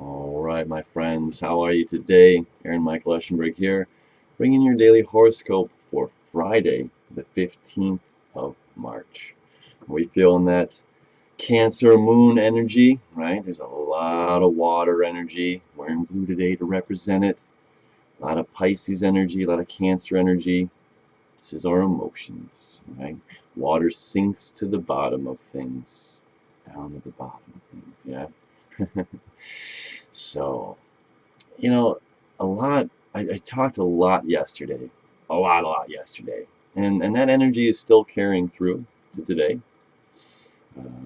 All right, my friends, how are you today? Aaron Michael Eschenberg here, bringing your daily horoscope for Friday, the 15th of March. We feeling that Cancer moon energy, right? There's a lot of water energy. Wearing blue today to represent it. A lot of Pisces energy, a lot of Cancer energy. This is our emotions, right? Water sinks to the bottom of things, down to the bottom of things, yeah? So, you know, a lot, I talked a lot yesterday, a lot yesterday, and that energy is still carrying through to today. Uh,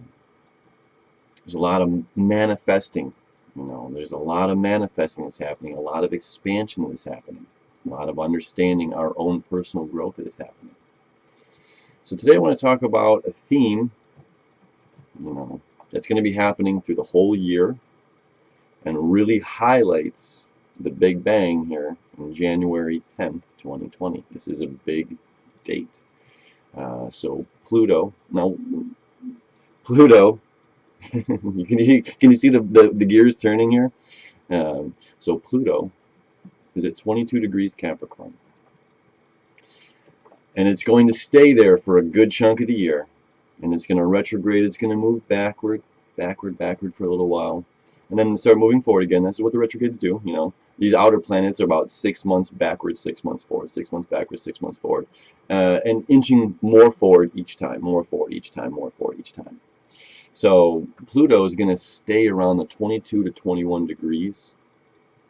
there's a lot of manifesting, there's a lot of manifesting that's happening, a lot of expansion that is happening, a lot of understanding our own personal growth that is happening. So today I want to talk about a theme, that's going to be happening through the whole year and really highlights the Big Bang here on January 10th, 2020. This is a big date. So Pluto, can you see the gears turning here? So Pluto is at 22 degrees Capricorn. And it's going to stay there for a good chunk of the year. And it's going to retrograde, it's going to move backward for a little while. And then start moving forward again. This is what the retrogrades do, These outer planets are about 6 months backwards, 6 months forward, 6 months backwards, 6 months forward. And inching more forward each time, more forward each time, more forward each time. So Pluto is going to stay around the 22 to 21 degrees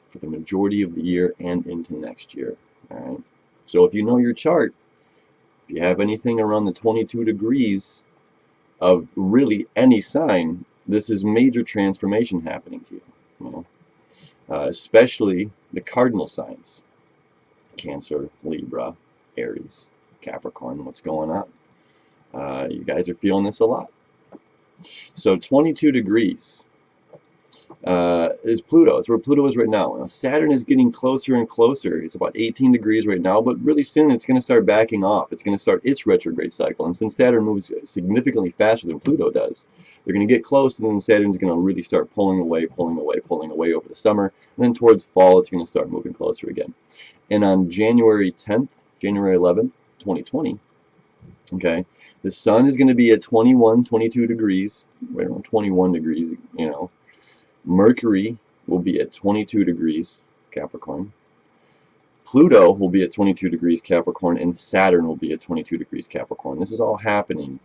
for the majority of the year and into next year. All right. So if you know your chart, if you have anything around the 22 degrees of really any sign, this is major transformation happening to you. Especially the cardinal signs: Cancer, Libra, Aries, Capricorn. What's going on? You guys are feeling this a lot. So 22 degrees is Pluto. It's where Pluto is right now. Now. Saturn is getting closer and closer. It's about 18 degrees right now, but really soon it's going to start backing off. It's going to start its retrograde cycle. And since Saturn moves significantly faster than Pluto does, they're going to get close, and then Saturn's going to really start pulling away over the summer. And then towards fall, it's going to start moving closer again. And on January 10th, January 11th, 2020, okay, the sun is going to be at 21, 22 degrees, right around 21 degrees, Mercury will be at 22 degrees Capricorn. Pluto will be at 22 degrees Capricorn, and Saturn will be at 22 degrees Capricorn. This is all happening,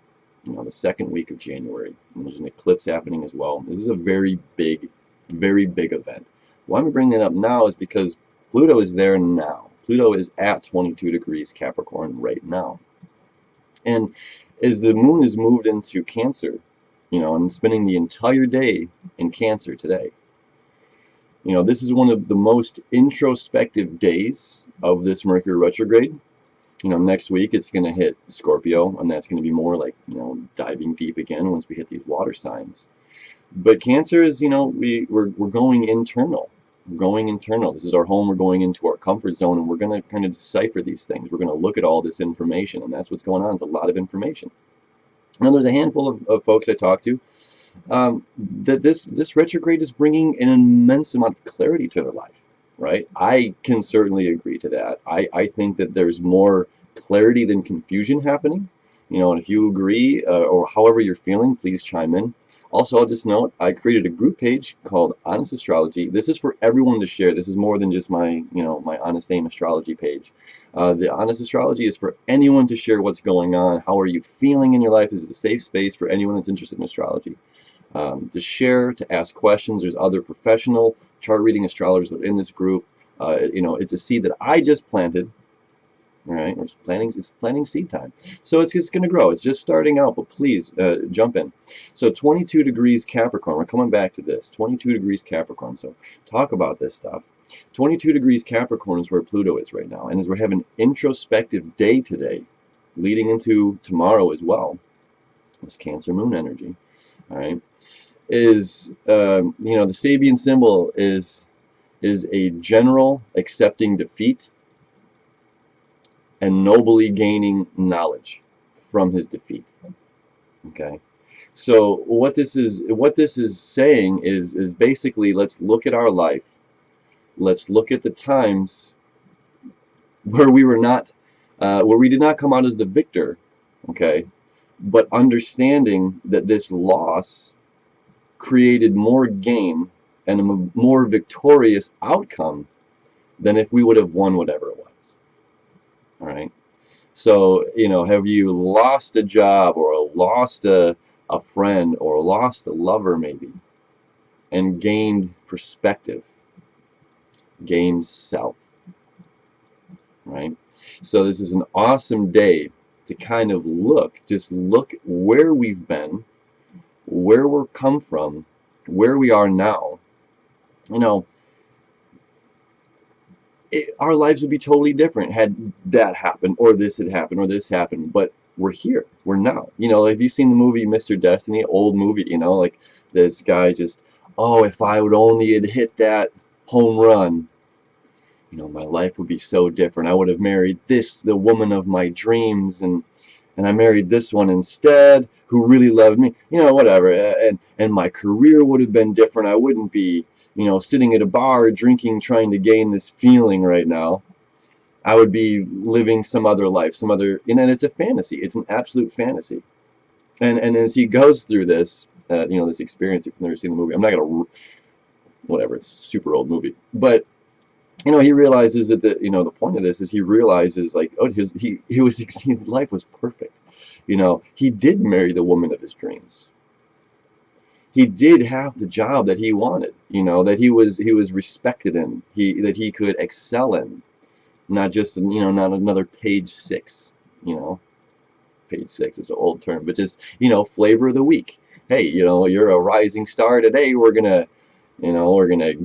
the second week of January. And there's an eclipse happening as well. This is a very big event. Why I'm bringing it up now is because Pluto is there now. Pluto is at 22 degrees Capricorn right now. And as the moon is moved into Cancer, and spending the entire day in Cancer today. This is one of the most introspective days of this Mercury retrograde. Next week it's going to hit Scorpio, and that's going to be more like, diving deep again once we hit these water signs. But Cancer is, we're going internal. We're going internal. This is our home. We're going into our comfort zone, and we're going to kind of decipher these things. We're going to look at all this information, and that's what's going on. It's a lot of information. Now, there's a handful of folks I talk to that this retrograde is bringing an immense amount of clarity to their life, right? I can certainly agree to that. I think that there's more clarity than confusion happening, and if you agree or however you're feeling, please chime in. Also, I'll just note, I created a group page called Honest Astrology. This is for everyone to share. This is more than just my, my Honest Aim Astrology page. The Honest Astrology is for anyone to share what's going on. How are you feeling in your life? This is a safe space for anyone that's interested in astrology. To share, to ask questions. There's other professional chart reading astrologers in this group. It's a seed that I just planted. Right, it's planting seed time. So it's just going to grow. It's just starting out, but please jump in. So 22 degrees Capricorn. We're coming back to this. 22 degrees Capricorn. So talk about this stuff. 22 degrees Capricorn is where Pluto is right now. And as we're having an introspective day today, leading into tomorrow as well, this Cancer moon energy, all right, is, the Sabian symbol is a general accepting defeat and nobly gaining knowledge from his defeat. Okay, So what this is saying is basically, let's look at our life. Let's look at the times where we were not, where we did not come out as the victor, okay? But understanding that this loss created more gain and a more victorious outcome than if we would have won whatever it was. All right. So, have you lost a job or lost a friend or lost a lover maybe and gained perspective, gained self, right? So this is an awesome day to kind of just look where we've been, where we've come from, where we are now. You know, our lives would be totally different had that happened, or this had happened, or this happened. But we're here. We're now. Have you seen the movie Mr. Destiny? Old movie. Like this guy just, oh, if I would only had hit that home run, my life would be so different. I would have married the woman of my dreams, and I married this one instead, who really loved me, whatever. And my career would have been different. I wouldn't be, sitting at a bar drinking, trying to gain this feeling right now. I would be living some other life, and it's a fantasy. It's an absolute fantasy. And as he goes through this, this experience, if you've never seen the movie, I'm not gonna, whatever. It's a super old movie, but he realizes that the point of this is he realizes, like, oh, his life was perfect. He did marry the woman of his dreams. He did have the job that he wanted, that he was respected in, that he could excel in, not just, not another page six, page six is an old term, but just, flavor of the week. Hey, you're a rising star today. We're gonna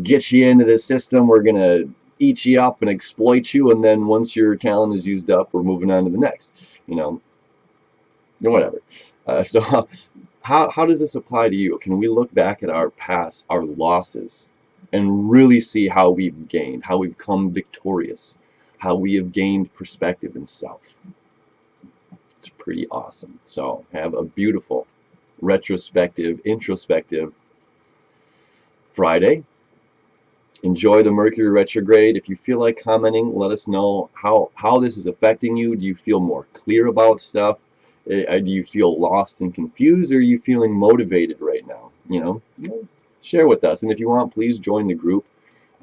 get you into the system. We're gonna eat you up and exploit you, and then once your talent is used up, we're moving on to the next. Whatever. So, how does this apply to you? Can we look back at our past, our losses, and really see how we've gained, how we've come victorious, how we have gained perspective in self? It's pretty awesome. So, have a beautiful retrospective, introspective Friday. Enjoy the Mercury retrograde. If you feel like commenting, let us know how this is affecting you. Do you feel more clear about stuff? Do you feel lost and confused, or are you feeling motivated right now? Share with us. And if you want, please join the group.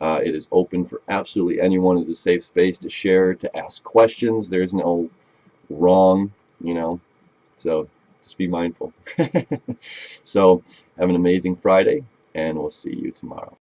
It is open for absolutely anyone. It's a safe space to share, to ask questions. There's no wrong, so just be mindful. So have an amazing Friday, and we'll see you tomorrow.